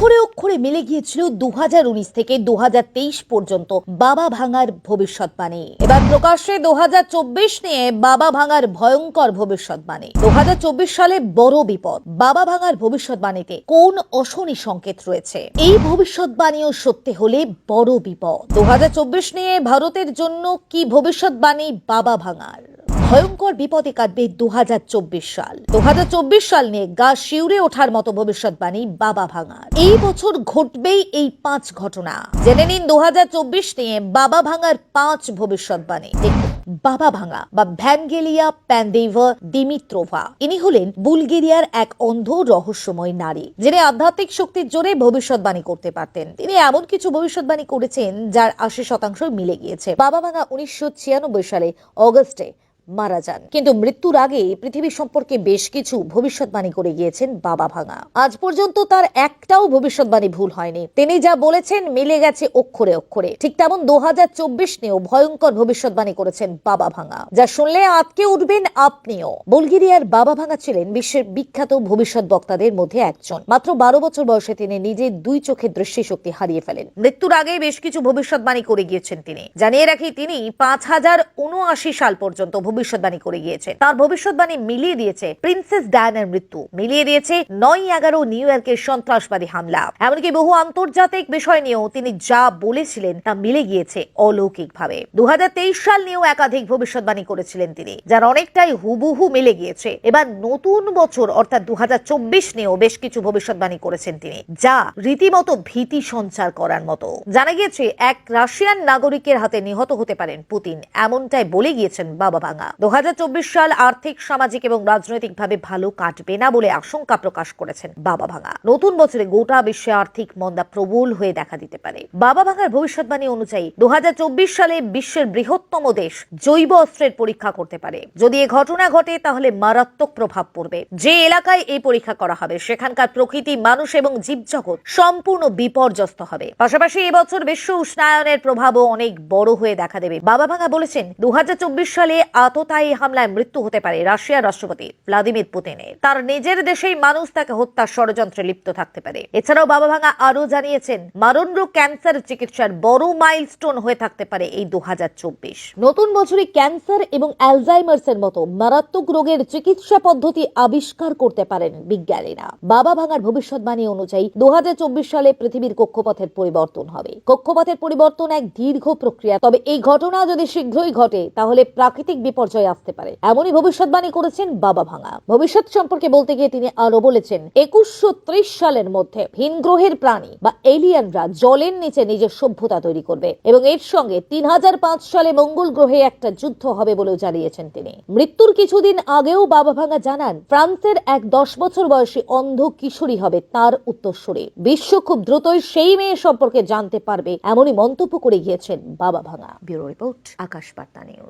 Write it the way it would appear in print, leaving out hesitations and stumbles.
অক্ষরে অক্ষরে মিলে গিয়েছিল 2019 থেকে 2023 পর্যন্ত বাবা ভাঙার ভবিষ্যৎবাণী। এবার প্রকাশ্যে 2024 নিয়ে বাবা ভাঙার ভয়ঙ্কর ভবিষ্যৎবাণী। 2024 সালে বড় বিপদ। বাবা ভাঙার ভবিষ্যৎবাণীতে কোন অশনি সংকেত রয়েছে? এই ভবিষ্যৎবাণীও সত্যি হলে বড় বিপদ। 2024 নিয়ে ভারতের জন্য কি ভবিষ্যৎবাণী বাবা ভাঙার? ভয়ঙ্কর বিপদে কাটবে 2024 সাল। 2024 সাল নিয়ে গা শিউরে ওঠার মতো ভবিষ্যৎবাণী বাবা ভাঙার। এই বছর ঘটবেই এই 5 ঘটনা। জেনে নিন 2024 নিয়ে বাবা ভাঙার 5 ভবিষ্যৎবাণী। দেখুন, বাবা ভাঙা বা ভ্যানগেলিয়া প্যান্ডেইভা দিমিত্রোভা, ইনি হলেন বুলগেরিয়ার এক অন্ধ রহস্যময় নারী, যিনি আধ্যাত্মিক শক্তির জোরে ভবিষ্যৎবাণী করতে পারতেন। তিনি এমন কিছু ভবিষ্যৎবাণী করেছেন যার 80% মিলে গিয়েছে। বাবা ভাঙা 1996 সালে অগস্টে মারা যান, কিন্তু মৃত্যুর আগে পৃথিবী সম্পর্কে বেশ কিছু ভবিষ্যৎবাণী করে গিয়েছেন বাবা ভাঙা। আজ পর্যন্ত তার একটাও ভবিষ্যৎবাণী ভুল হয়নি। তিনি যা বলেছেন মিলে গেছে অক্ষরে অক্ষরে। ঠিক তেমন 2024 নিয়েও ভয়ঙ্কর ভবিষ্যৎবাণী করেছেন বাবা ভাঙা, যা শুনলে আটকে উঠবেন আপনিও। বুলগেরিয়ার বাবা ভাঙা ছিলেন বিশ্বের বিখ্যাত ভবিষ্যৎ বক্তাদের মধ্যে একজন। মাত্র 12 বছর বয়সে তিনি নিজের 2 চোখের দৃষ্টিশক্তি হারিয়ে ফেলেন। মৃত্যুর আগে বেশ কিছু ভবিষ্যৎবাণী করে গিয়েছেন তিনি। জানিয়ে রাখি, তিনি 5079 সাল পর্যন্ত ভবিষ্যৎবাণী করে গিয়েছেন। তার ভবিষ্যৎবাণী মিলিয়ে দিয়েছে প্রিন্সেস ডায়ানার মৃত্যু, মিলিয়ে দিয়েছে 9/11 নিউ ইয়র্কের সন্ত্রাসবাদী হামলা। এমনকি বহু আন্তর্জাতিক বিষয় নিয়েও তিনি যা বলেছিলেন তা মিলে গিয়েছে অলৌকিকভাবে। 2023 সাল নিয়েও একাধিক ভবিষ্যৎবাণী করেছিলেন তিনি, যার অনেকটাই হুবহু মিলে গিয়েছে। এবার নতুন বছর অর্থাৎ 2024 নিয়েও বেশ কিছু ভবিষ্যৎবাণী করেছেন তিনি, যা রীতিমতো ভীতি সঞ্চার করার মতো। জানা গিয়েছে এক রাশিয়ান নাগরিকের হাতে নিহত হতে পারেন পুতিন, এমনটাই বলে গিয়েছেন বাবা ভাঙা। 2024 সাল আর্থিক, সামাজিক এবং রাজনৈতিকভাবে ভালো কাটবে না বলে আশঙ্কা প্রকাশ করেছেন বাবা ভাঙা। নতুন বছরে গোটা বিশ্বে আর্থিক মন্দা প্রবল হয়ে দেখা দিতে পারে। বাবা ভাঙার ভবিষ্যৎবাণী অনুযায়ী 2024 সালে বিশ্বের বৃহত্তম দেশ জৈব অস্ত্রের পরীক্ষা করতে পারে। যদি এ ঘটনা ঘটে তাহলে মারাত্মক প্রভাব পড়বে। যে এলাকায় এই পরীক্ষা করা হবে সেখানকার প্রকৃতি, মানুষ এবং জীবজগৎ সম্পূর্ণ বিপর্যস্ত হবে। পাশাপাশি এবছর বিশ্ব উষ্ণায়নের প্রভাবও অনেক বড় হয়ে দেখা দেবে। বাবা ভাঙা বলেছেন 2024 সালে আততায়ী হামলায় মৃত্যু হতে পারে রাশিয়ার রাষ্ট্রপতি ভ্লাদিমির পুতিনের। তার নিজের দেশেই মানুষ তাকে হত্যার ষড়যন্ত্রে লিপ্ত থাকতে পারে। এছাড়াও বাবা ভাঙা আরো জানিয়েছেন মারণরোগ ক্যান্সার চিকিৎসার বড় মাইলস্টোন হয়ে থাকতে পারে এই 2024। নতুন বছরে ক্যান্সার এবং অ্যালজাইমার্স এর মতো মারাত্মক রোগের চিকিৎসা পদ্ধতি আবিষ্কার করতে পারেন বিজ্ঞানীরা। বাবা ভাঙার ভবিষ্যৎবাণী অনুযায়ী 2024 সালে পৃথিবীর কক্ষপথের পরিবর্তন হবে। কক্ষপথের পরিবর্তন এক দীর্ঘ প্রক্রিয়া, তবে এই ঘটনা যদি শীঘ্রই ঘটে তাহলে প্রাকৃতিক বিপর্যয় আসতে পারে, এমনই ভবিষ্যৎবাণী করেছেন বাবা ভাঙা। ভবিষ্যৎ সম্পর্কে বলতে গিয়ে তিনি আরো বলেছেন 2130 সালের মধ্যে ভিন গ্রহের প্রাণী বা এলিয়ানরা জলের নিচে নিজের সভ্যতা তৈরি করবে এবং এর সঙ্গে 3005 সালে মঙ্গল গ্রহে একটা যুদ্ধ হবে বলেও জানিয়েছেন তিনি। মৃত্যুর কিছুদিন আগেও বাবা ভাঙা জানান ফ্রান্সের এক 10 বছর বয়সী অন্ধ কিশোরী হবে তার উত্তরসূরি। বিশ্ব খুব দ্রুতই সেই মেয়ে সম্পর্কে জানতে পারবে, এমনই মন্তব্য করে গিয়েছেন বাবা ভাঙা। ব্যুরো রিপোর্ট, আকাশ বার্তা নিউজ।